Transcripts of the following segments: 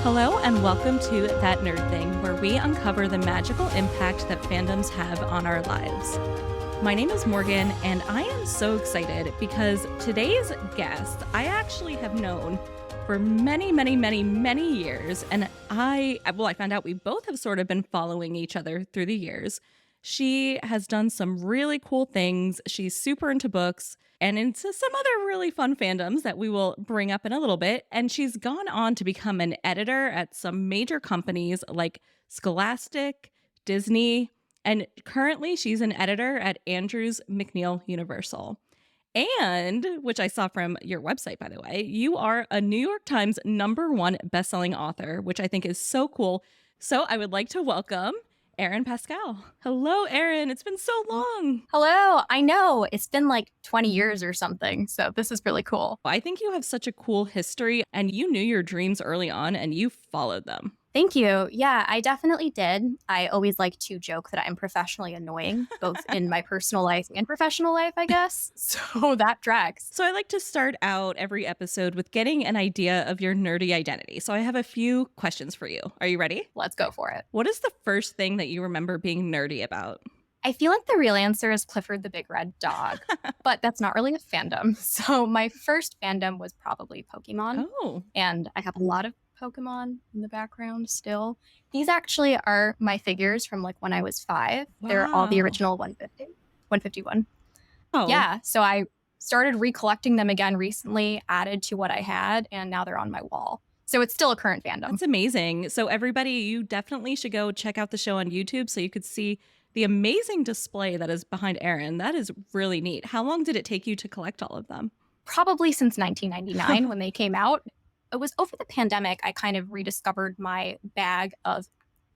Hello and welcome to That Nerd Thing, where we uncover the magical impact that fandoms have on our lives. My name is Morgan, and I am so excited because today's guest I actually have known for many years, and I found out we both have sort of been following each other through the years. She has done some really cool things. She's super into books and into some other really fun fandoms that we will bring up in a little bit. And she's gone on to become an editor at some major companies like Scholastic, Disney, and currently she's an editor at Andrews McMeel Universal. And, which I saw from your website, by the way, you are a New York Times #1 bestselling author, which I think is so cool. So I would like to welcome Erinn Pascal. Hello, Erinn. It's been so long. Hello. I know. It's been like 20 years or something. So this is really cool. I think you have such a cool history, and you knew your dreams early on and you followed them. Thank you. Yeah, I definitely did. I always like to joke that I'm professionally annoying, both in my personal life and professional life, I guess. So that tracks. So I like to start out every episode with getting an idea of your nerdy identity. So I have a few questions for you. Are you ready? Let's go for it. What is the first thing that you remember being nerdy about? I feel like the real answer is Clifford the Big Red Dog, but that's not really a fandom. So my first fandom was probably Pokemon. Oh. And I have a lot of Pokemon in the background still. These actually are my figures from like when I was 5. Wow. They're all the original 151. Oh. Yeah, so I started recollecting them again recently, added to what I had, and now they're on my wall. So it's still a current fandom. That's amazing. So everybody, you definitely should go check out the show on YouTube so you could see the amazing display that is behind Erinn. That is really neat. How long did it take you to collect all of them? Probably since 1999 when they came out. It was over the pandemic, I kind of rediscovered my bag of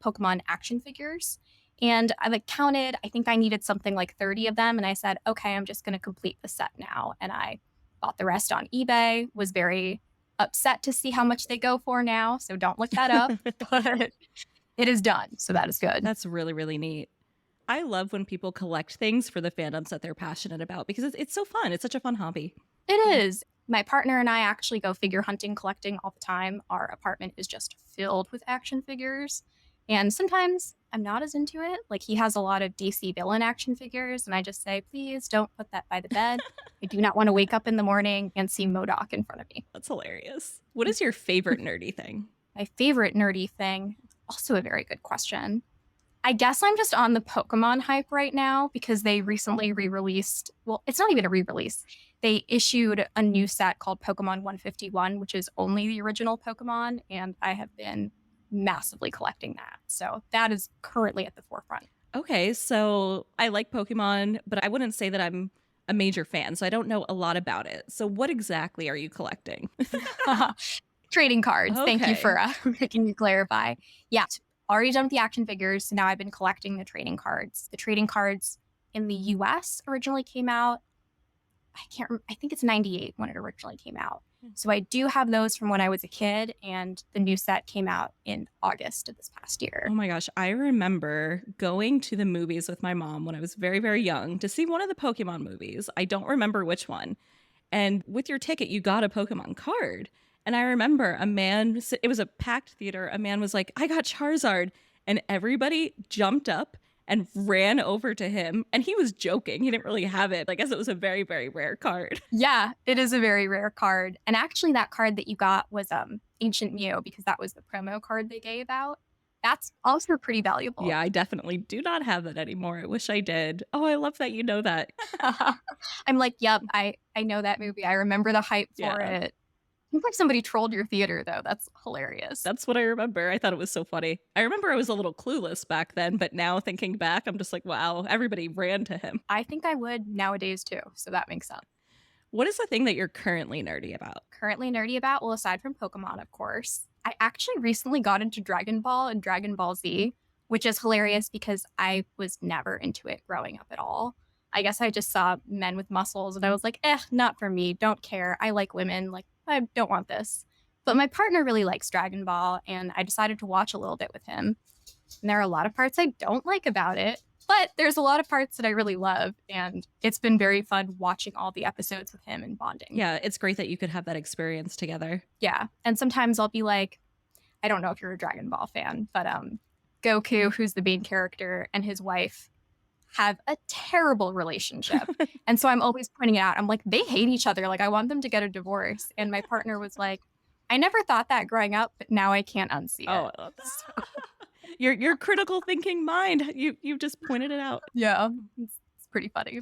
Pokemon action figures. And I counted, I think I needed something like 30 of them. And I said, okay, I'm just going to complete the set now. And I bought the rest on eBay, was very upset to see how much they go for now. So don't look that up, but it is done. So that is good. That's really, really neat. I love when people collect things for the fandoms that they're passionate about because it's so fun. It's such a fun hobby. It is. My partner and I actually go figure hunting, collecting all the time. Our apartment is just filled with action figures. And sometimes I'm not as into it. Like he has a lot of DC villain action figures. And I just say, please don't put that by the bed. I do not want to wake up in the morning and see MODOK in front of me. That's hilarious. What is your favorite nerdy thing? My favorite nerdy thing, also a very good question. I guess I'm just on the Pokemon hype right now because they recently re-released, well, it's not even a re-release. They issued a new set called Pokemon 151, which is only the original Pokemon, and I have been massively collecting that. So that is currently at the forefront. Okay, so I like Pokemon, but I wouldn't say that I'm a major fan, so I don't know a lot about it. So what exactly are you collecting? Trading cards. Okay. Thank you for making me clarify. Yeah, already done with the action figures, so now I've been collecting the trading cards. The trading cards in the US originally came out, I think it's 98 when it originally came out. So I do have those from when I was a kid, and the new set came out in August of this past year. Oh my gosh, I remember going to the movies with my mom when I was very, very young to see one of the Pokemon movies. I don't remember which one. And with your ticket, you got a Pokemon card. And I remember a man, it was a packed theater, a man was like, I got Charizard. And everybody jumped up and ran over to him. And he was joking. He didn't really have it. I guess it was a very, very rare card. Yeah, it is a very rare card. And actually that card that you got was Ancient Mew, because that was the promo card they gave out. That's also pretty valuable. Yeah, I definitely do not have that anymore. I wish I did. Oh, I love that you know that. I'm like, yep, I know that movie. I remember the hype for it. Seems like somebody trolled your theater, though. That's hilarious. That's what I remember. I thought it was so funny. I remember I was a little clueless back then, but now thinking back, I'm just like, wow, everybody ran to him. I think I would nowadays, too. So that makes sense. What is the thing that you're currently nerdy about? Currently nerdy about? Well, aside from Pokemon, of course. I actually recently got into Dragon Ball and Dragon Ball Z, which is hilarious because I was never into it growing up at all. I guess I just saw men with muscles and I was like, not for me. Don't care. I like women. Like, I don't want this. But my partner really likes Dragon Ball, and I decided to watch a little bit with him. And there are a lot of parts I don't like about it, but there's a lot of parts that I really love. And it's been very fun watching all the episodes with him and bonding. Yeah, it's great that you could have that experience together. Yeah. And sometimes I'll be like, I don't know if you're a Dragon Ball fan, but Goku, who's the main character, and his wife have a terrible relationship. And so I'm always pointing it out. I'm like, they hate each other. Like, I want them to get a divorce. And my partner was like, I never thought that growing up, but now I can't unsee it. I love that. So. Your critical thinking mind. You just pointed it out. Yeah, it's pretty funny.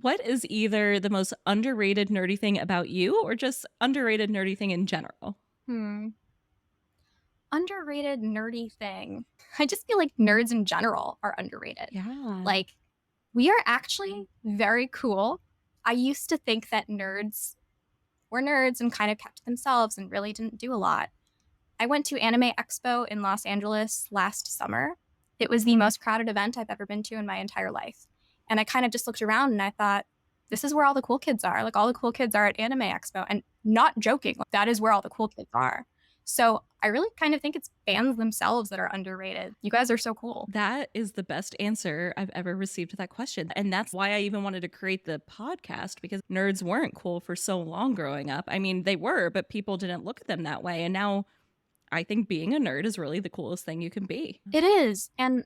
What is either the most underrated nerdy thing about you or just underrated nerdy thing in general? Underrated nerdy thing. I just feel like nerds in general are underrated. Yeah. Like, we are actually very cool. I used to think that nerds were nerds and kind of kept to themselves and really didn't do a lot. I went to Anime Expo in Los Angeles last summer. It was the most crowded event I've ever been to in my entire life. And I kind of just looked around and I thought, this is where all the cool kids are. Like, all the cool kids are at Anime Expo. And not joking, like, that is where all the cool kids are. So I really kind of think it's fans themselves that are underrated. You guys are so cool. That is the best answer I've ever received to that question. And that's why I even wanted to create the podcast, because nerds weren't cool for so long growing up. I mean, they were, but people didn't look at them that way. And now I think being a nerd is really the coolest thing you can be. It is. And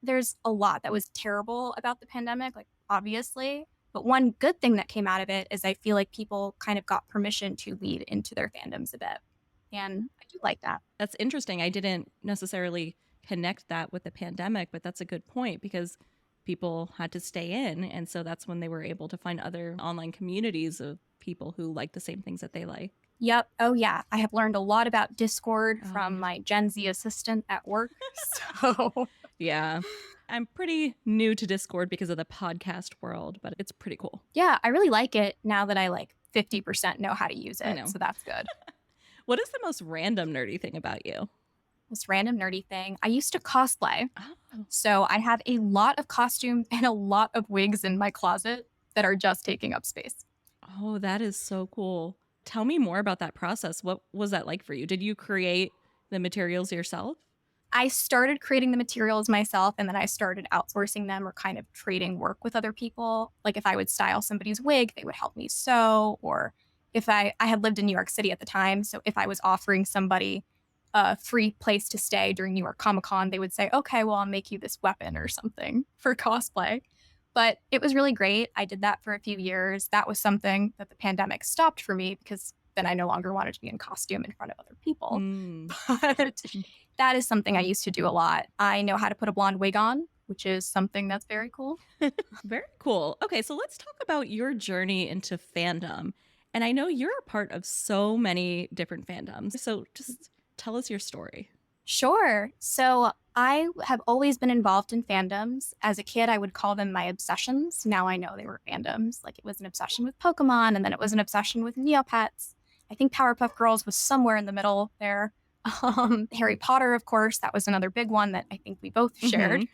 there's a lot that was terrible about the pandemic, like, obviously. But one good thing that came out of it is I feel like people kind of got permission to lead into their fandoms a bit. And I do like that. That's interesting. I didn't necessarily connect that with the pandemic, but that's a good point, because people had to stay in. And so that's when they were able to find other online communities of people who like the same things that they like. Yep. Oh, yeah. I have learned a lot about Discord from my Gen Z assistant at work. So, yeah. I'm pretty new to Discord because of the podcast world, but it's pretty cool. Yeah, I really like it now that I like 50% know how to use it. I know. So that's good. What is the most random nerdy thing about you? This random nerdy thing. I used to cosplay. Oh. So I have a lot of costumes and a lot of wigs in my closet that are just taking up space. Oh, that is so cool. Tell me more about that process. What was that like for you? Did you create the materials yourself? I started creating the materials myself, and then I started outsourcing them or kind of trading work with other people. Like, if I would style somebody's wig, they would help me sew. Or if I had lived in New York City at the time, so if I was offering somebody a free place to stay during New York Comic Con, they would say, okay, well, I'll make you this weapon or something for cosplay. But it was really great. I did that for a few years. That was something that the pandemic stopped for me, because then I no longer wanted to be in costume in front of other people. But that is something I used to do a lot. I know how to put a blonde wig on, which is something that's very cool. Very cool. Okay, so let's talk about your journey into fandom. And I know you're a part of so many different fandoms. So just tell us your story. Sure. So I have always been involved in fandoms. As a kid, I would call them my obsessions. Now I know they were fandoms. Like, it was an obsession with Pokemon, and then it was an obsession with Neopets. I think Powerpuff Girls was somewhere in the middle there. Harry Potter, of course, that was another big one that I think we both shared.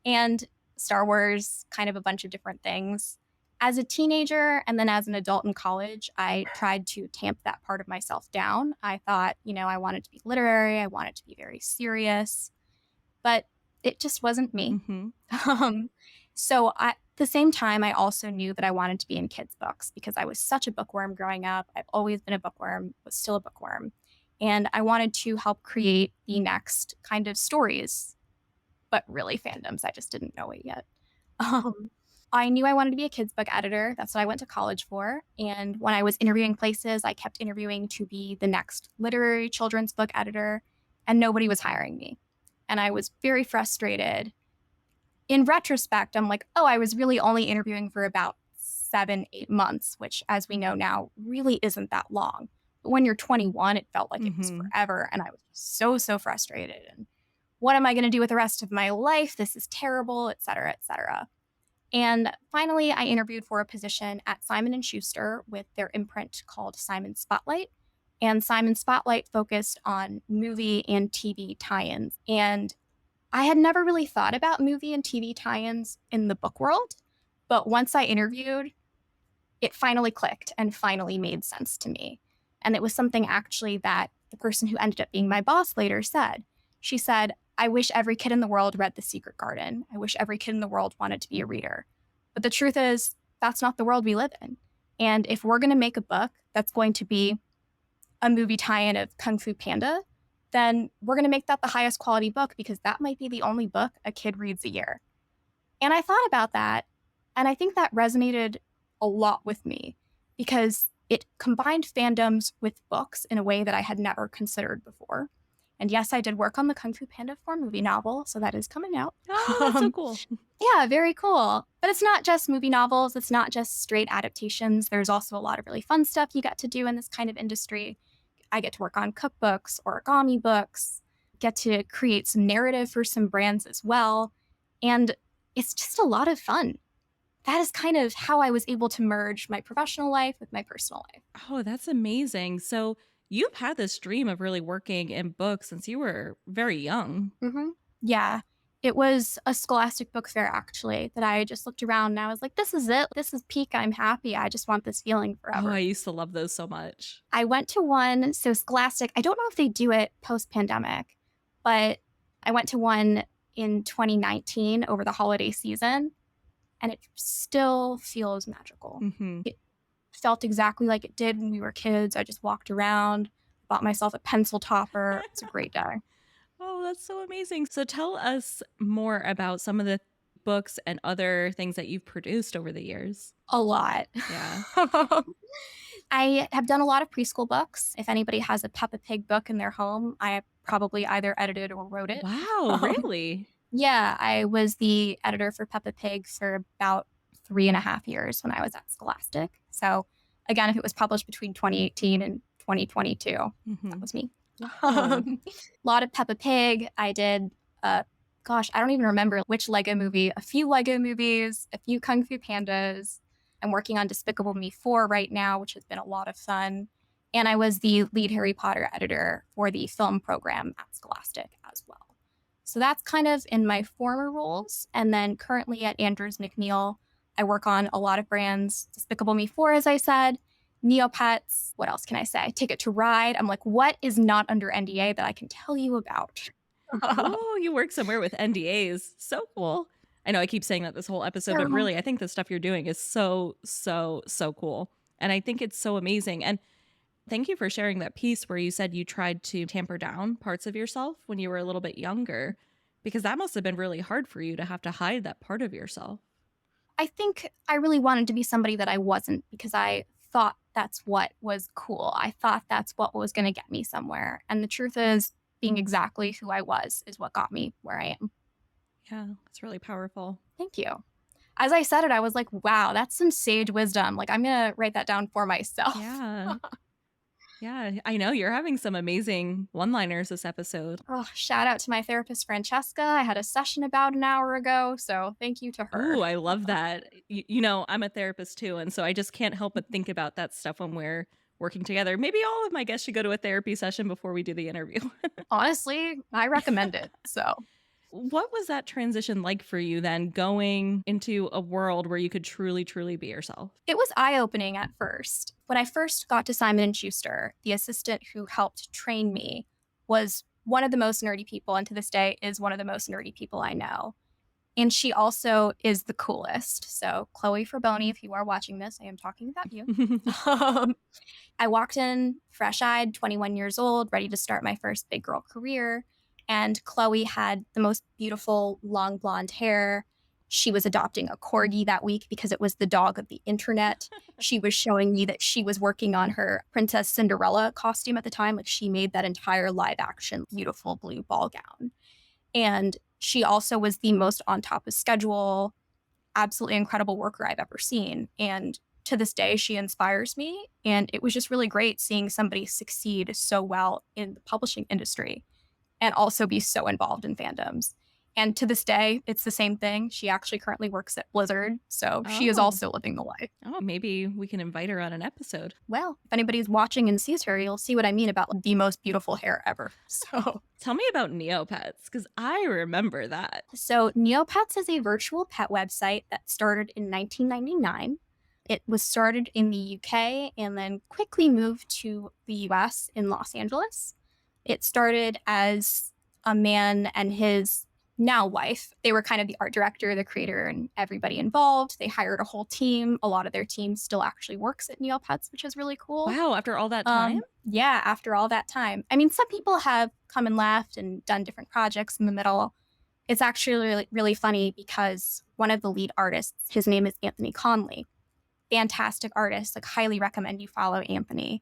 And Star Wars, kind of a bunch of different things. As a teenager and then as an adult in college, I tried to tamp that part of myself down. I thought, I wanted to be literary. I wanted to be very serious, but it just wasn't me. So at the same time, I also knew that I wanted to be in kids' books, because I was such a bookworm growing up. I've always been a bookworm, was still a bookworm. And I wanted to help create the next kind of stories, but really fandoms. I just didn't know it yet. I knew I wanted to be a kids book editor. That's what I went to college for. And when I was interviewing places, I kept interviewing to be the next literary children's book editor, and nobody was hiring me. And I was very frustrated. In retrospect, I'm like, oh, I was really only interviewing for about 7-8 months, which, as we know now, really isn't that long. But when you're 21, it felt like it was forever. And I was so frustrated. And what am I going to do with the rest of my life? This is terrible, et cetera, et cetera. And finally, I interviewed for a position at Simon Schuster with their imprint called Simon Spotlight. And Simon Spotlight focused on movie and TV tie-ins. And I had never really thought about movie and TV tie-ins in the book world. But once I interviewed, it finally clicked and finally made sense to me. And it was something actually that the person who ended up being my boss later said. She said, I wish every kid in the world read The Secret Garden. I wish every kid in the world wanted to be a reader. But the truth is, that's not the world we live in. And if we're going to make a book that's going to be a movie tie-in of Kung Fu Panda, then we're going to make that the highest quality book because that might be the only book a kid reads a year. And I thought about that, and I think that resonated a lot with me because it combined fandoms with books in a way that I had never considered before. And yes, I did work on the Kung Fu Panda 4 movie novel, so that is coming out. Oh, that's so cool. Yeah, very cool. But it's not just movie novels. It's not just straight adaptations. There's also a lot of really fun stuff you get to do in this kind of industry. I get to work on cookbooks, origami books, get to create some narrative for some brands as well. And it's just a lot of fun. That is kind of how I was able to merge my professional life with my personal life. Oh, that's amazing. So you've had this dream of really working in books since you were very young. Yeah. It was a Scholastic book fair, actually, that I just looked around and I was like, this is it. This is peak. I'm happy. I just want this feeling forever. Oh, I used to love those so much. I went to one. So Scholastic, I don't know if they do it post-pandemic, but I went to one in 2019 over the holiday season, and it still feels magical. It felt exactly like it did when we were kids. I just walked around, bought myself a pencil topper. It's a great day. Oh, that's so amazing. So tell us more about some of the books and other things that you've produced over the years. A lot. Yeah. I have done a lot of preschool books. If anybody has a Peppa Pig book in their home, I probably either edited or wrote it. Wow, really? Yeah, I was the editor for Peppa Pig for about 3.5 years when I was at Scholastic. So again, if it was published between 2018 and 2022, that was me. A lot of Peppa Pig. I did, I don't even remember which Lego movie, a few Lego movies, a few Kung Fu Pandas. I'm working on Despicable Me 4 right now, which has been a lot of fun. And I was the lead Harry Potter editor for the film program at Scholastic as well. So that's kind of in my former roles. And then currently at Andrews McMeel, I work on a lot of brands. Despicable Me 4, as I said, Neopets. What else can I say? Ticket to Ride. I'm like, what is not under NDA that I can tell you about? Oh, you work somewhere with NDAs. So cool. I know I keep saying that this whole episode, but really, I think the stuff you're doing is so, so, so cool. And I think it's so amazing. And thank you for sharing that piece where you said you tried to tamper down parts of yourself when you were a little bit younger, because that must have been really hard for you to have to hide that part of yourself. I think I really wanted to be somebody that I wasn't because I thought that's what was cool. I thought that's what was going to get me somewhere. And the truth is, being exactly who I was is what got me where I am. Yeah, it's really powerful. Thank you. As I said it, I was like, wow, that's some sage wisdom. Like, I'm going to write that down for myself. Yeah. Yeah, I know you're having some amazing one-liners this episode. Oh, shout out to my therapist, Francesca. I had a session about an hour ago, so thank you to her. Oh, I love that. You know, I'm a therapist too, and so I just can't help but think about that stuff when we're working together. Maybe all of my guests should go to a therapy session before we do the interview. Honestly, I recommend it. So, what was that transition like for you then, going into a world where you could truly, truly be yourself? It was eye-opening at first. When I first got to Simon Schuster, the assistant who helped train me was one of the most nerdy people, and to this day is one of the most nerdy people I know. And she also is the coolest. So Chloe Fraboni, if you are watching this, I am talking about you. I walked in fresh-eyed, 21 years old, ready to start my first big girl career. And Chloe had the most beautiful long blonde hair. She was adopting a corgi that week because it was the dog of the internet. She was showing me that she was working on her Princess Cinderella costume at the time. Like, she made that entire live action beautiful blue ball gown. And she also was the most on top of schedule, absolutely incredible worker I've ever seen. And to this day, she inspires me. And it was just really great seeing somebody succeed so well in the publishing industry and also be so involved in fandoms. And to this day, it's the same thing. She actually currently works at Blizzard, so she is also living the life. Oh, maybe we can invite her on an episode. Well, if anybody's watching and sees her, you'll see what I mean about the most beautiful hair ever. So tell me about Neopets, because I remember that. So Neopets is a virtual pet website that started in 1999. It was started in the UK and then quickly moved to the US in Los Angeles. It started as a man and his now wife. They were kind of the art director, the creator, and everybody involved. They hired a whole team. A lot of their team still actually works at Neopets, which is really cool. Wow, after all that time? Yeah, after all that time. I mean, some people have come and left and done different projects in the middle. It's actually really, really funny because one of the lead artists, his name is Anthony Conley. Fantastic artist, like highly recommend you follow Anthony.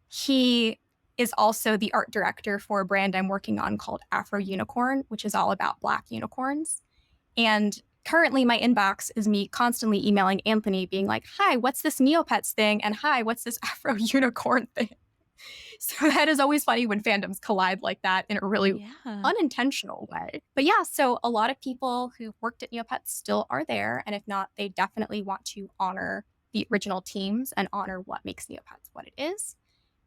He is also the art director for a brand I'm working on called Afro Unicorn, which is all about Black unicorns. And currently my inbox is me constantly emailing Anthony being like, hi, what's this Neopets thing? And hi, what's this Afro Unicorn thing? So that is always funny when fandoms collide like that in a really unintentional way. But yeah, so a lot of people who worked at Neopets still are there. And if not, they definitely want to honor the original teams and honor what makes Neopets what it is.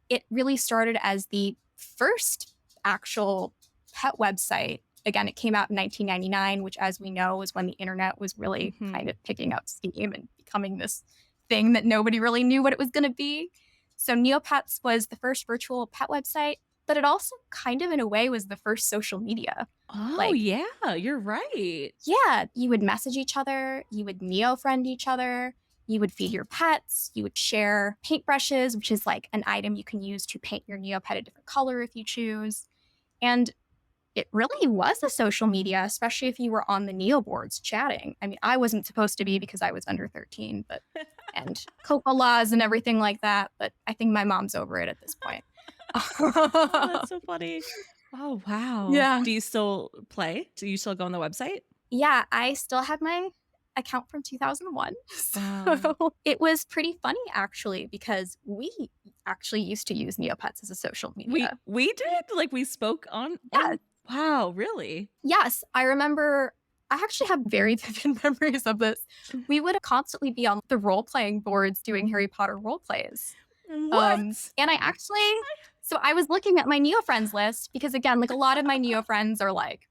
It really started as the first actual pet website. Again, it came out in 1999, which, as we know, was when the internet was really kind of picking up steam and becoming this thing that nobody really knew what it was going to be. So Neopets was the first virtual pet website, but it also kind of, in a way, was the first social media. Oh, yeah, you're right. Yeah, you would message each other, you would Neo-friend each other, you would feed your pets, you would share paintbrushes, which is like an item you can use to paint your Neopet a different color if you choose. And it really was a social media, especially if you were on the Neo boards chatting. I mean, I wasn't supposed to be because I was under 13, but and COPA laws and everything like that. But I think my mom's over it at this point. Oh, that's so funny. Oh, wow. Yeah. Do you still play? Do you still go on the website? Yeah, I still have my account from 2001. Wow. So it was pretty funny, actually, because we actually used to use Neopets as a social media. We did? Like, we spoke on? Yeah. Wow, really? Yes, I remember. I actually have very vivid memories of this. We would constantly be on the role-playing boards doing Harry Potter role plays. What? And I actually, so I was looking at my Neo friends list because, again, like a lot of my Neo friends are like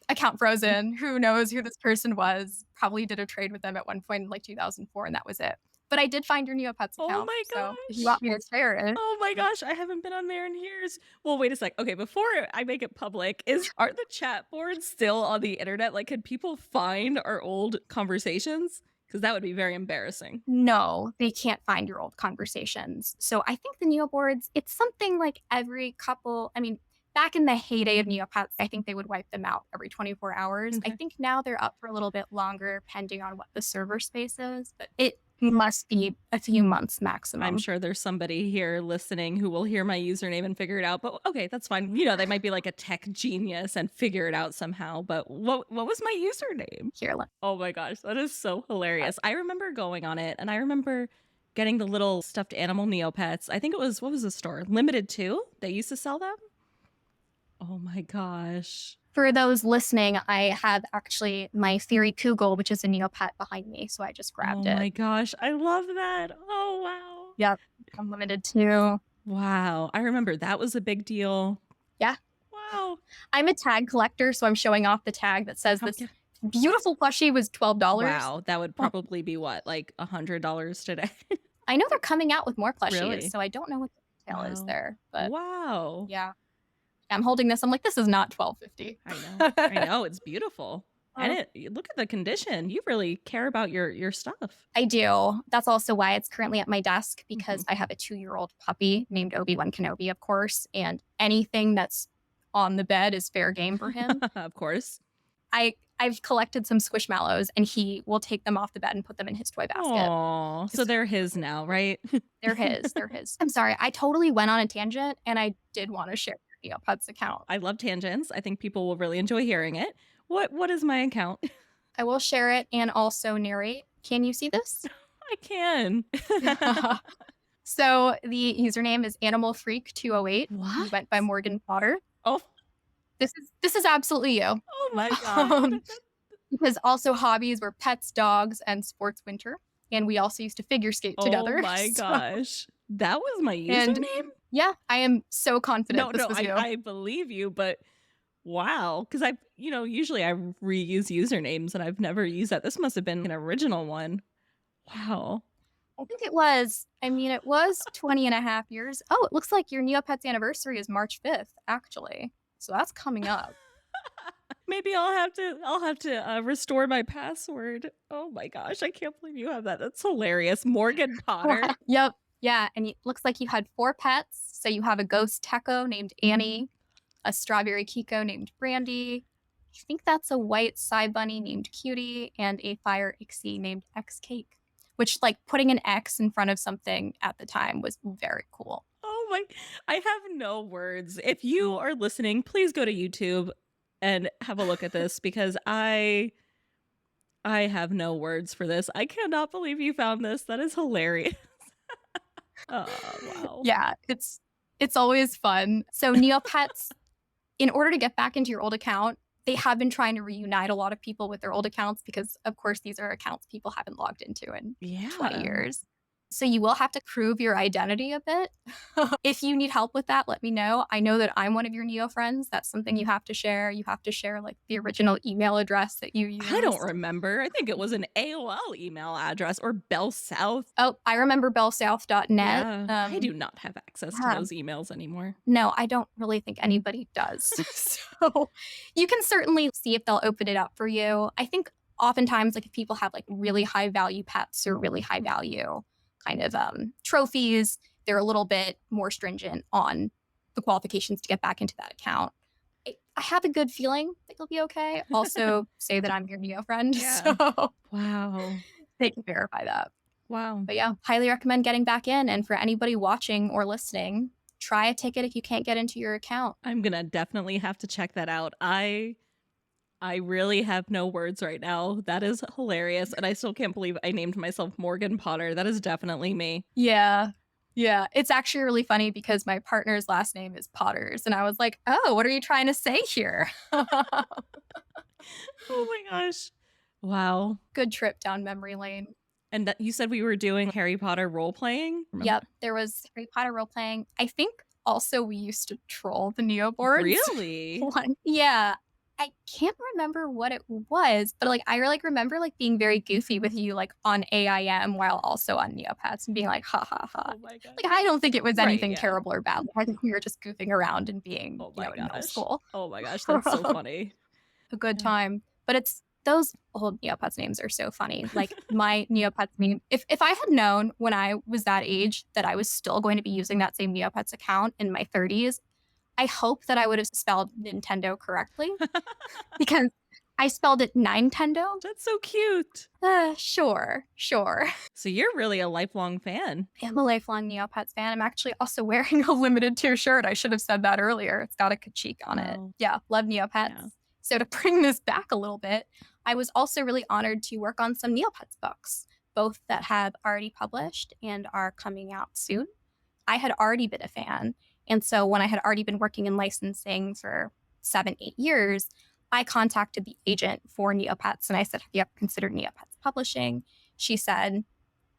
account frozen. Who knows who this person was? Probably did a trade with them at one point in like 2004, and that was it. But I did find your Neopets account. Oh my gosh. So if you want me to share it. Oh my gosh, I haven't been on there in years. Well, wait a sec. Okay, before I make it public, are the chat boards still on the internet? Like, could people find our old conversations? Because that would be very embarrassing. No, they can't find your old conversations. So I think the Neo boards, it's something like every couple, I mean, back in the heyday of Neopets, I think they would wipe them out every 24 hours. Okay. I think now they're up for a little bit longer, depending on what the server space is. But it must be a few months maximum. I'm sure there's somebody here listening who will hear my username and figure it out. But okay, that's fine. You know, they might be like a tech genius and figure it out somehow. But what was my username? Here, Oh my gosh, that is so hilarious. I remember going on it, and I remember getting the little stuffed animal Neopets. I think it was, what was the store? Limited 2? They used to sell them? Oh my gosh. For those listening, I have actually my Theory Kugel, which is a Neopet behind me. So I just grabbed it. Oh my gosh, I love that. Oh wow. Yep, Unlimited 2. Wow, I remember that was a big deal. Yeah. Wow. I'm a tag collector, so I'm showing off the tag that says this beautiful plushie was $12. Wow, that would probably be what, like $100 today? I know they're coming out with more plushies, Really? so I don't know what the retail is there. But wow. yeah. I'm holding this. I'm like, this is not $12.50. I know. It's beautiful. And look at the condition. You really care about your stuff. I do. That's also why it's currently at my desk, because I have a 2-year-old puppy named Obi-Wan Kenobi, of course. And anything that's on the bed is fair game for him. Of course. I've collected some Squishmallows, and he will take them off the bed and put them in his toy basket. Aww. So they're his now, right? They're his. They're his. I'm sorry. I totally went on a tangent, and I did want to share your Neopets account. I love tangents. I think people will really enjoy hearing it. What is my account? I will share it and also narrate. Can you see this? I can. So the username is AnimalFreak208. What? He went by Morgan Potter. Oh. This is absolutely you. Oh my god. Because also hobbies were pets, dogs, and sports winter. And we also used to figure skate together. Oh my gosh. That was my username? Yeah, I am so confident this was you. I believe you, but wow. Because usually I reuse usernames and I've never used that. This must have been an original one. Wow. I think it was 20 and a half years. Oh, it looks like your Neopets anniversary is March 5th, actually. So that's coming up. Maybe I'll have to restore my password. Oh my gosh, I can't believe you have that. That's hilarious. Morgan Potter. Yep. Yeah, and it looks like you had 4 pets. So you have a ghost Techo named Annie, a strawberry Kiko named Brandy. I think that's a white side bunny named Cutie, and a fire Ixie named X Cake, which, like, putting an X in front of something at the time was very cool. Oh my, I have no words. If you are listening, please go to YouTube and have a look at this because I have no words for this. I cannot believe you found this. That is hilarious. Oh, wow. Yeah, it's always fun. So Neopets, in order to get back into your old account, they have been trying to reunite a lot of people with their old accounts because, of course, these are accounts people haven't logged into in 20 years. So you will have to prove your identity a bit. If you need help with that, let me know. I know that I'm one of your Neo friends. That's something you have to share. You have to share, like, the original email address that you used. I don't remember. I think it was an AOL email address or Bell South. Oh, I remember bellsouth.net. Yeah, I do not have access to those emails anymore. No, I don't really think anybody does. So you can certainly see if they'll open it up for you. I think oftentimes, like, if people have, like, really high value pets or really high value kind of trophies, they're a little bit more stringent on the qualifications to get back into that account. I have a good feeling that you'll be okay. Also say that I'm your Neo friend. Yeah. So wow. They can verify that. Wow. But yeah, highly recommend getting back in. And for anybody watching or listening, try a ticket if you can't get into your account. I'm going to definitely have to check that out. I really have no words right now. That is hilarious. And I still can't believe I named myself Morgan Potter. That is definitely me. Yeah. Yeah. It's actually really funny because my partner's last name is Potters. And I was like, oh, what are you trying to say here? Oh my gosh. Wow. Good trip down memory lane. And that you said we were doing Harry Potter role playing? Yep. There was Harry Potter role playing. I think also we used to troll the Neo boards. Really? Yeah. I can't remember what it was, but, like, I remember, like, being very goofy with you, like, on AIM while also on Neopets and being like, ha ha ha. Oh my God. Like, I don't think it was anything terrible or bad. I think we were just goofing around and being, in middle school. Oh my gosh, that's so funny. A good time. But it's those old Neopets names are so funny. Like, my Neopets name, if I had known when I was that age that I was still going to be using that same Neopets account in my 30s, I hope that I would have spelled Nintendo correctly because I spelled it Nintendo. That's so cute. Sure. So you're really a lifelong fan. I'm a lifelong Neopets fan. I'm actually also wearing a limited tier shirt. I should have said that earlier. It's got a Kachik on it. Yeah, love Neopets. Yeah. So to bring this back a little bit, I was also really honored to work on some Neopets books, both that have already published and are coming out soon. I had already been a fan. And so when I had already been working in licensing for 7-8 years, I contacted the agent for Neopets and I said, have you ever considered Neopets publishing? She said,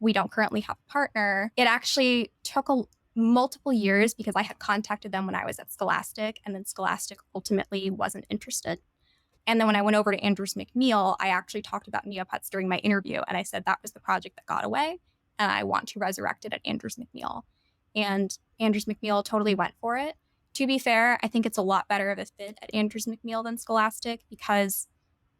we don't currently have a partner. It actually took multiple years because I had contacted them when I was at Scholastic, and then Scholastic ultimately wasn't interested. And then when I went over to Andrews McMeel, I actually talked about Neopets during my interview. And I said that was the project that got away and I want to resurrect it at Andrews McMeel. And Andrews McMeel totally went for it. To be fair, I think it's a lot better of a fit at Andrews McMeel than Scholastic because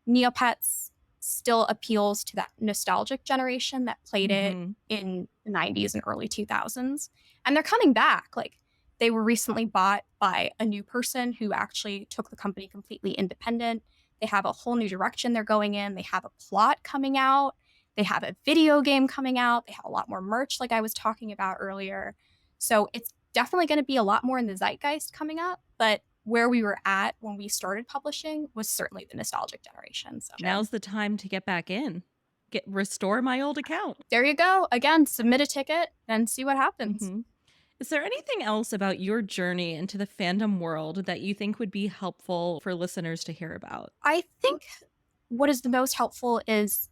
Neopets still appeals to that nostalgic generation that played it in the 90s and early 2000s. And they're coming back. Like, they were recently bought by a new person who actually took the company completely independent. They have a whole new direction they're going in. They have a plot coming out. They have a video game coming out. They have a lot more merch like I was talking about earlier. So it's definitely going to be a lot more in the zeitgeist coming up. But where we were at when we started publishing was certainly the nostalgic generation. So now's the time to get back in. Restore my old account. There you go. Again, submit a ticket and see what happens. Is there anything else about your journey into the fandom world that you think would be helpful for listeners to hear about? I think what is the most helpful is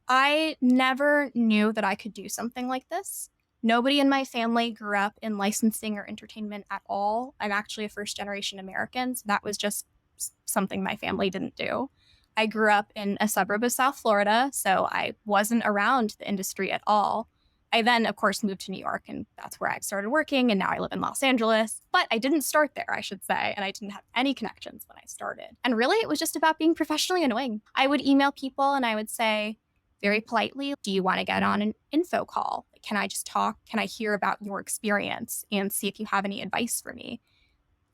I never knew that I could do something like this. Nobody in my family grew up in licensing or entertainment at all. I'm actually a first-generation American, so that was just something my family didn't do. I grew up in a suburb of South Florida, so I wasn't around the industry at all. I then, of course, moved to New York, and that's where I started working, and now I live in Los Angeles. But I didn't start there, I should say, and I didn't have any connections when I started. And really, it was just about being professionally annoying. I would email people, and I would say, very politely, do you want to get on an info call? Can I just talk? Can I hear about your experience and see if you have any advice for me?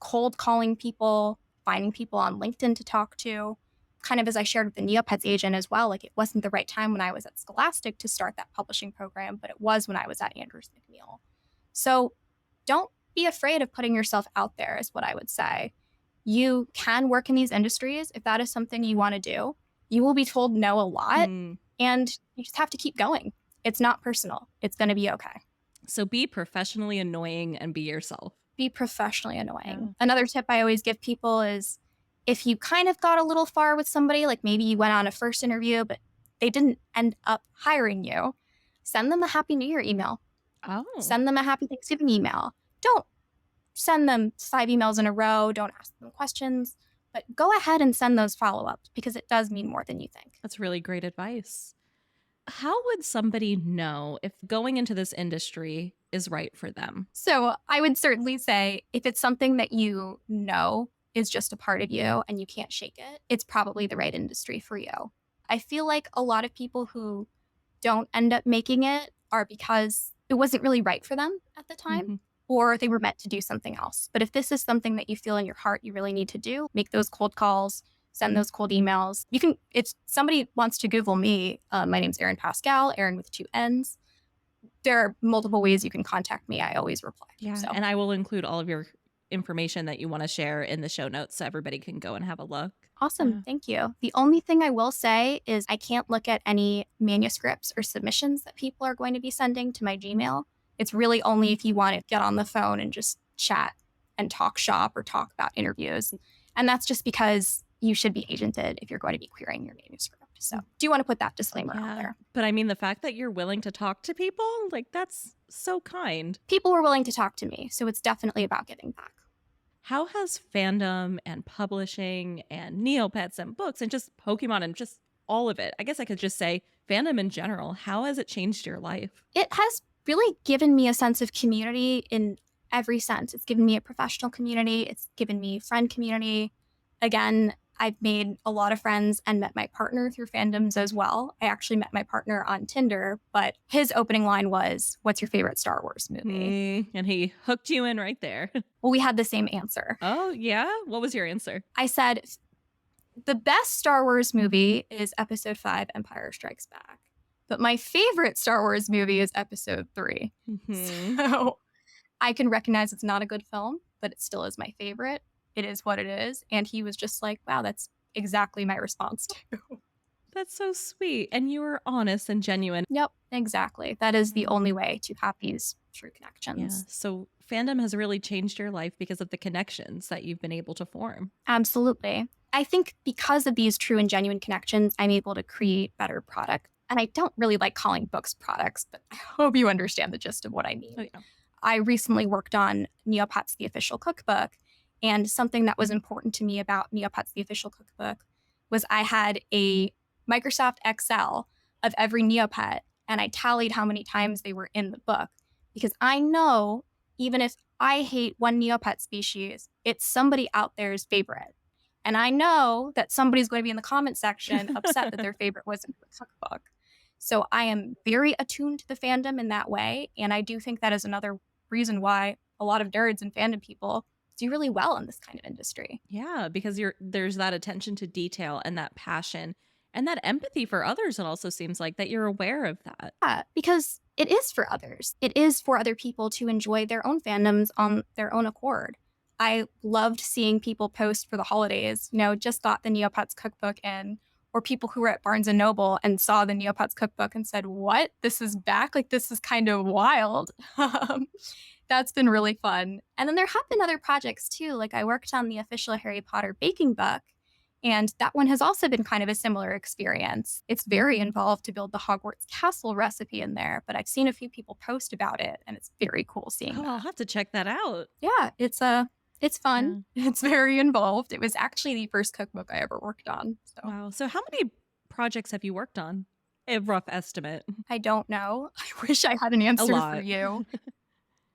cold calling people, finding people on LinkedIn to talk to. Kind of as I shared with the Neopets agent as well, like it wasn't the right time when I was at Scholastic to start that publishing program, but it was when I was at Andrews McMeel. So don't be afraid of putting yourself out there is what I would say. You can work in these industries if that is something you want to do. You will be told no a lot, and you just have to keep going. It's not personal. It's going to be okay. So be professionally annoying and be yourself. Be professionally annoying. Yeah. Another tip I always give people is if you kind of got a little far with somebody, like maybe you went on a first interview, but they didn't end up hiring you, send them a Happy New Year email. Oh. Send them a Happy Thanksgiving email. Don't send them 5 emails in a row. Don't ask them questions, but go ahead and send those follow-ups because it does mean more than you think. That's really great advice. How would somebody know if going into this industry is right for them? So I would certainly say if it's something that you know is just a part of you and you can't shake it, it's probably the right industry for you. I feel like a lot of people who don't end up making it are because it wasn't really right for them at the time, or they were meant to do something else. But if this is something that you feel in your heart you really need to do, make those cold calls, send those cold emails. You can, if somebody wants to Google me, my name's Erinn Pascal, Erinn with 2 N's. There are multiple ways you can contact me. I always reply. Yeah, so. And I will include all of your information that you want to share in the show notes so everybody can go and have a look. Awesome. Yeah. Thank you. The only thing I will say is I can't look at any manuscripts or submissions that people are going to be sending to my Gmail. It's really only if you want to get on the phone and just chat and talk shop or talk about interviews. And that's just because you should be agented if you're going to be querying your manuscript. So do you want to put that disclaimer out there? But I mean, the fact that you're willing to talk to people, like that's so kind. People were willing to talk to me. So it's definitely about giving back. How has fandom and publishing and Neopets and books and just Pokemon and just all of it, I guess I could just say fandom in general, how has it changed your life? It has really given me a sense of community in every sense. It's given me a professional community. It's given me friend community. Again, I've made a lot of friends and met my partner through fandoms as well. I actually met my partner on Tinder, but his opening line was, "What's your favorite Star Wars movie?" And he hooked you in right there. Well, we had the same answer. Oh, yeah? What was your answer? I said, the best Star Wars movie is Episode 5, Empire Strikes Back. But my favorite Star Wars movie is Episode 3. So I can recognize it's not a good film, but it still is my favorite. It is what it is. And he was just like, wow, that's exactly my response too. That's so sweet. And you were honest and genuine. Yep, exactly. That is the only way to have these true connections. Yeah. So fandom has really changed your life because of the connections that you've been able to form. Absolutely. I think because of these true and genuine connections, I'm able to create better product. And I don't really like calling books products, but I hope you understand the gist of what I mean. Oh, yeah. I recently worked on Neopets, the official cookbook. And something that was important to me about Neopets, the official cookbook, was I had a Microsoft Excel of every Neopet, and I tallied how many times they were in the book. Because I know, even if I hate one Neopet species, it's somebody out there's favorite. And I know that somebody's going to be in the comment section upset that their favorite wasn't the cookbook. So I am very attuned to the fandom in that way. And I do think that is another reason why a lot of nerds and fandom people do really well in this kind of industry. Yeah, because there's that attention to detail and that passion and that empathy for others. It also seems like that you're aware of that. Yeah, because it is for others. It is for other people to enjoy their own fandoms on their own accord. I loved seeing people post for the holidays, just got the Neopets cookbook in, or people who were at Barnes & Noble and saw the Neopets cookbook and said, what? This is back? Like, this is kind of wild. That's been really fun. And then there have been other projects too. Like I worked on the official Harry Potter baking book, and that one has also been kind of a similar experience. It's very involved to build the Hogwarts castle recipe in there, but I've seen a few people post about it, and it's very cool seeing that. I'll have to check that out. Yeah, it's fun. Yeah. It's very involved. It was actually the first cookbook I ever worked on. So. Wow. So how many projects have you worked on? A rough estimate. I don't know. I wish I had an answer for you.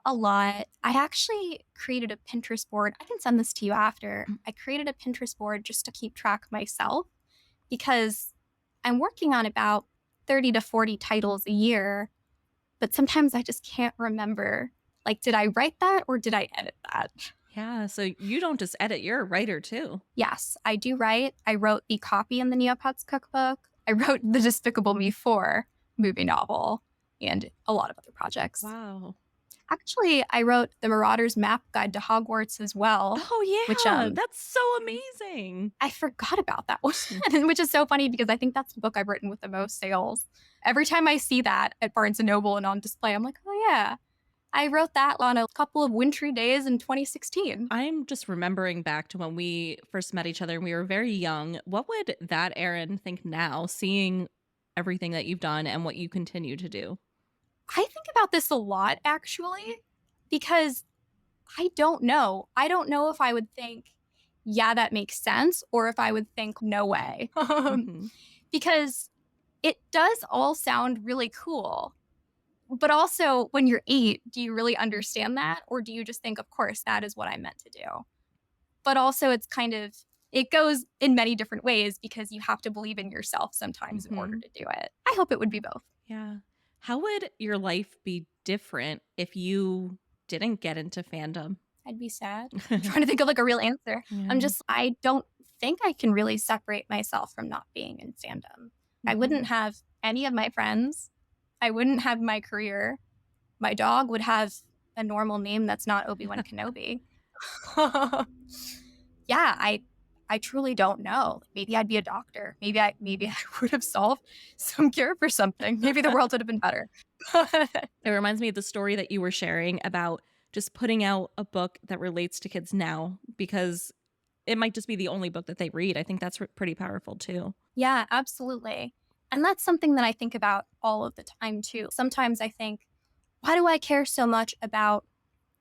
A lot. I actually created a Pinterest board. I can send this to you after. I created a Pinterest board just to keep track myself because I'm working on about 30 to 40 titles a year, but sometimes I just can't remember. Like, did I write that or did I edit that? Yeah, so you don't just edit, you're a writer too. Yes, I do write. I wrote the copy in the Neopets cookbook. I wrote the Despicable Me 4 movie novel and a lot of other projects. Wow. Actually, I wrote the Marauder's Map Guide to Hogwarts as well. Oh yeah, Which that's so amazing. I forgot about that one, which is so funny because I think that's the book I've written with the most sales. Every time I see that at Barnes & Noble and on display, I'm like, oh yeah, I wrote that on a couple of wintry days in 2016. I'm just remembering back to when we first met each other and we were very young. What would that Erinn think now, seeing everything that you've done and what you continue to do? I think about this a lot, actually, because I don't know. I don't know if I would think, yeah, that makes sense, or if I would think, no way. Mhm. Because it does all sound really cool. But also, when you're 8, do you really understand that? Or do you just think, of course, that is what I meant to do? But also, it's kind of, it goes in many different ways because you have to believe in yourself sometimes in order to do it. I hope it would be both. Yeah. How would your life be different if you didn't get into fandom? I'd be sad. I'm trying to think of like a real answer. Yeah. I don't think I can really separate myself from not being in fandom. I wouldn't have any of my friends. I wouldn't have my career. My dog would have a normal name that's not Obi-Wan Kenobi. Yeah, I truly don't know. Maybe I'd be a doctor. Maybe I would have solved some cure for something. Maybe the world would have been better. It reminds me of the story that you were sharing about just putting out a book that relates to kids now, because it might just be the only book that they read. I think that's pretty powerful too. Yeah, absolutely. And that's something that I think about all of the time too. Sometimes I think, why do I care so much about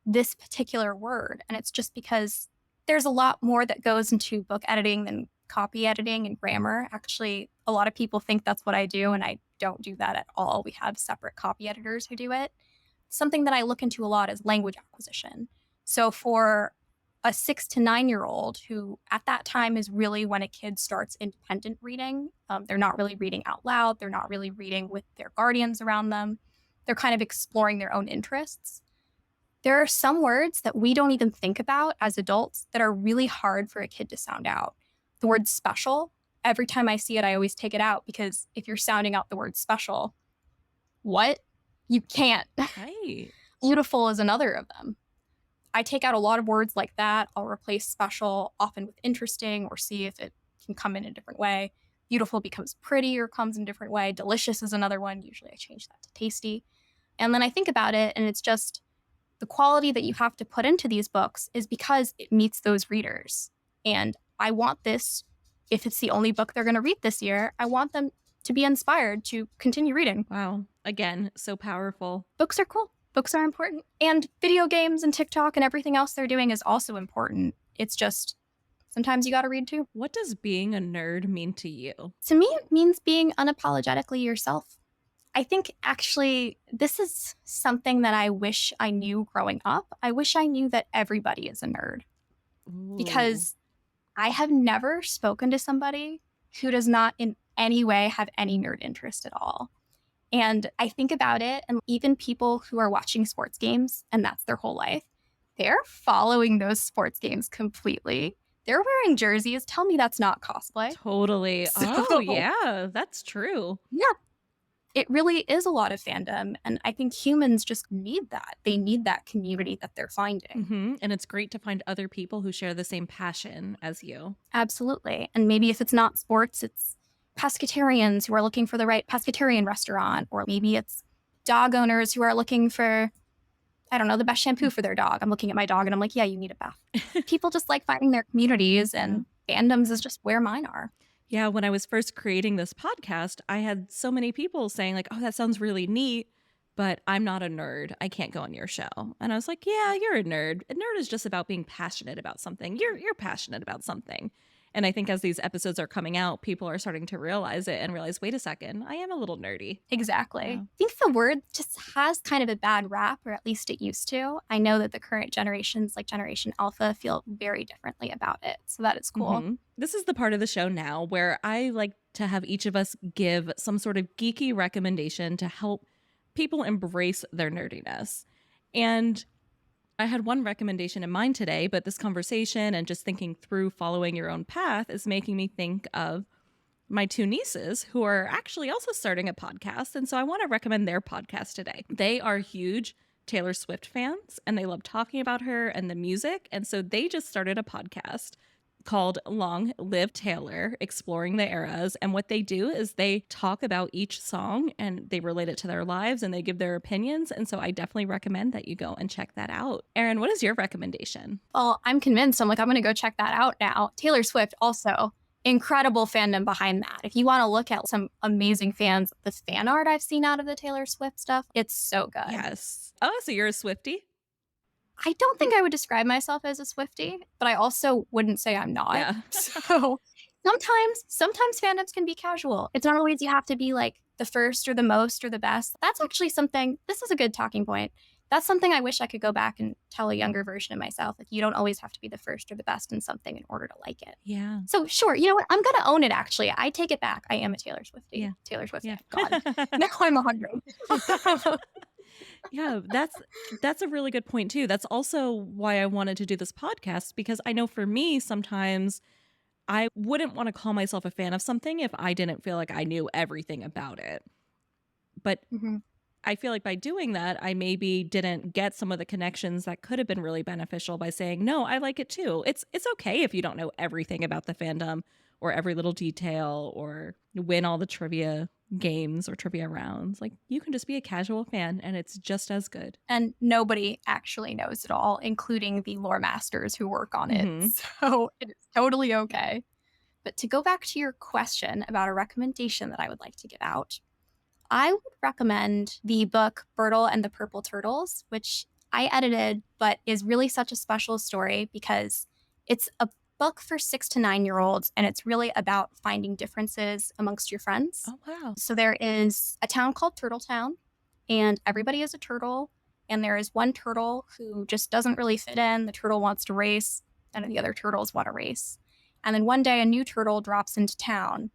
this particular word? And it's just because there's a lot more that goes into book editing than copy editing and grammar. Actually, a lot of people think that's what I do, and I don't do that at all. We have separate copy editors who do it. Something that I look into a lot is language acquisition. So for a 6 to 9-year-old who at that time is really when a kid starts independent reading, they're not really reading out loud. They're not really reading with their guardians around them. They're kind of exploring their own interests. There are some words that we don't even think about as adults that are really hard for a kid to sound out. The word special, every time I see it, I always take it out because if you're sounding out the word special, what? You can't. Right. Beautiful is another of them. I take out a lot of words like that. I'll replace special often with interesting or see if it can come in a different way. Beautiful becomes pretty or comes in a different way. Delicious is another one. Usually I change that to tasty. And then I think about it, and it's just the quality that you have to put into these books is because it meets those readers. And I want this, if it's the only book they're going to read this year, I want them to be inspired to continue reading. Wow. Again, so powerful. Books are cool. Books are important. And video games and TikTok and everything else they're doing is also important. It's just sometimes you got to read too. What does being a nerd mean to you? To me, it means being unapologetically yourself. I think actually this is something that I wish I knew growing up. I wish I knew that everybody is a nerd. Ooh. Because I have never spoken to somebody who does not in any way have any nerd interest at all. And I think about it, and even people who are watching sports games and that's their whole life, they're following those sports games completely. They're wearing jerseys. Tell me that's not cosplay. Totally. Oh, yeah, that's true. Yeah. It really is a lot of fandom. And I think humans just need that. They need that community that they're finding. And it's great to find other people who share the same passion as you. Absolutely. And maybe if it's not sports, it's pescatarians who are looking for the right pescatarian restaurant, or maybe it's dog owners who are looking for, I don't know, the best shampoo for their dog. I'm looking at my dog and I'm like, yeah, you need a bath. People just like finding their communities, and fandoms is just where mine are. Yeah, when I was first creating this podcast, I had so many people saying like, oh, that sounds really neat, but I'm not a nerd. I can't go on your show. And I was like, yeah, you're a nerd. A nerd is just about being passionate about something. You're passionate about something. And I think as these episodes are coming out, people are starting to realize it and realize, wait a second, I am a little nerdy. Exactly. Yeah. I think the word just has kind of a bad rap, or at least it used to. I know that the current generations, like Generation Alpha, feel very differently about it. So that is cool. This is the part of the show now where I like to have each of us give some sort of geeky recommendation to help people embrace their nerdiness. And I had one recommendation in mind today, but this conversation and just thinking through following your own path is making me think of my two nieces who are actually also starting a podcast. And so I want to recommend their podcast today. They are huge Taylor Swift fans and they love talking about her and the music. And so they just started a podcast called Long Live Taylor, Exploring the Eras. And what they do is they talk about each song and they relate it to their lives and they give their opinions. And so I definitely recommend that you go and check that out. Erinn, what is your recommendation? Well, I'm convinced. I'm going to go check that out now. Taylor Swift also. Incredible fandom behind that. If you want to look at some amazing fans, the fan art I've seen out of the Taylor Swift stuff, it's so good. Yes. Oh, so you're a Swiftie? I don't think I would describe myself as a Swiftie, but I also wouldn't say I'm not. Yeah. So sometimes fandoms can be casual. It's not always you have to be like the first or the most or the best. That's actually something, this is a good talking point. That's something I wish I could go back and tell a younger version of myself. Like, you don't always have to be the first or the best in something in order to like it. Yeah. So sure, you know what? I'm going to own it, actually. I take it back. I am a Taylor Swiftie. Yeah. Taylor Swift. Yeah. God. Now I'm 100. Yeah, that's a really good point too. That's also why I wanted to do this podcast, because I know for me, sometimes I wouldn't want to call myself a fan of something if I didn't feel like I knew everything about it. But I feel like by doing that, I maybe didn't get some of the connections that could have been really beneficial by saying, no, I like it too. It's okay if you don't know everything about the fandom or every little detail or win all the trivia games or trivia rounds. Like, you can just be a casual fan and it's just as good. And nobody actually knows it all, including the lore masters who work on it. So it is totally okay. But to go back to your question about a recommendation that I would like to give out, I would recommend the book Bertle and the Purple Turtles, which I edited, but is really such a special story because it's a book for 6 to 9-year-olds, and it's really about finding differences amongst your friends. Oh, wow. So there is a town called Turtletown, and everybody is a turtle, and there is one turtle who just doesn't really fit in. The turtle wants to race, and the other turtles want to race. And then one day a new turtle drops into town,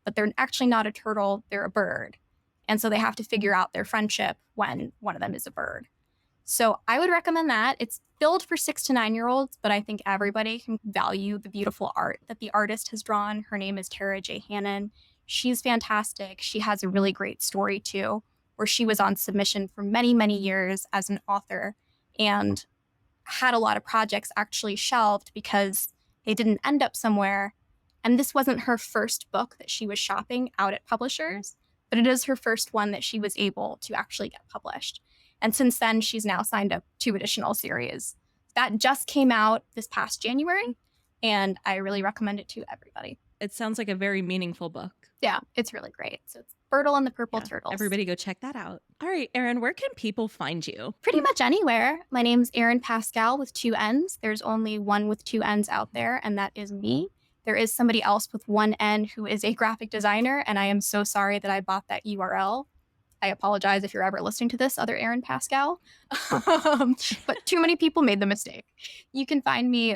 but they're actually not a turtle, they're a bird. And so they have to figure out their friendship when one of them is a bird. So I would recommend that. It's built for 6 to 9-year-olds, but I think everybody can value the beautiful art that the artist has drawn. Her name is Tara J. Hannon. She's fantastic. She has a really great story too, where she was on submission for many, many years as an author and had a lot of projects actually shelved because they didn't end up somewhere. And this wasn't her first book that she was shopping out at publishers, but it is her first one that she was able to actually get published. And since then, she's now signed up 2 additional series. That just came out this past January, and I really recommend it to everybody. It sounds like a very meaningful book. Yeah, it's really great. So it's Bertle and the Purple Turtles. Everybody go check that out. All right, Erinn, where can people find you? Pretty much anywhere. My name's Erinn Pascal with 2 N's. There's only one with 2 N's out there, and that is me. There is somebody else with 1 N who is a graphic designer, and I am so sorry that I bought that URL. I apologize if you're ever listening to this, other Erinn Pascal. But too many people made the mistake. You can find me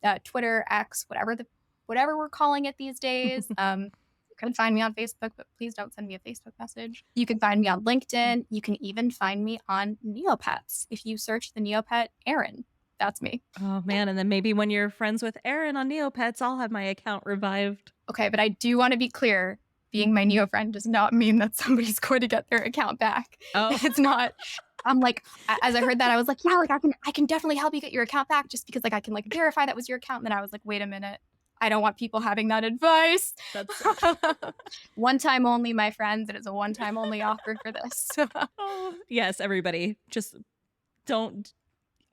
at Twitter, X, whatever we're calling it these days. You can find me on Facebook, but please don't send me a Facebook message. You can find me on LinkedIn. You can even find me on Neopets. If you search the Neopet Erinn, that's me. Oh, man. And then maybe when you're friends with Erinn on Neopets, I'll have my account revived. Okay, but I do want to be clear. Being my Neo friend does not mean that somebody's going to get their account back. Oh, it's not. I'm like, as I heard that, I was like, yeah, like I can definitely help you get your account back just because like I can like verify that was your account. And then I was like, wait a minute. I don't want people having that advice. That's one time only, my friends. It is a one time only offer for this. Oh, yes, everybody. Just don't.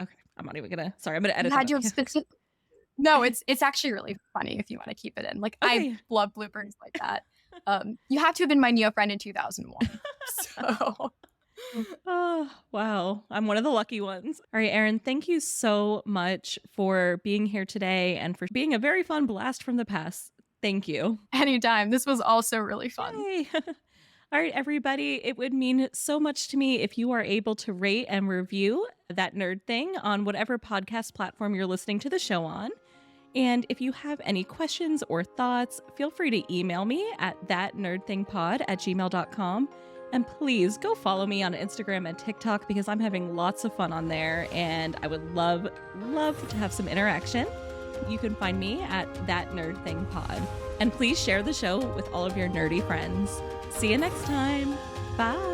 Okay, I'm not even gonna. Sorry, I'm gonna edit. Had you specific? No, it's actually really funny if you want to keep it in. Like, okay. I love bloopers like that. You have to have been my Neo friend in 2001. So. Oh, wow. I'm one of the lucky ones. All right, Erinn, thank you so much for being here today and for being a very fun blast from the past. Thank you. Anytime. This was also really fun. Yay. All right, everybody, it would mean so much to me if you are able to rate and review That Nerd Thing on whatever podcast platform you're listening to the show on. And if you have any questions or thoughts, feel free to email me at thatnerdthingpod@gmail.com. And please go follow me on Instagram and TikTok because I'm having lots of fun on there and I would love to have some interaction. You can find me at That Nerd Thing Pod. And please share the show with all of your nerdy friends. See you next time. Bye.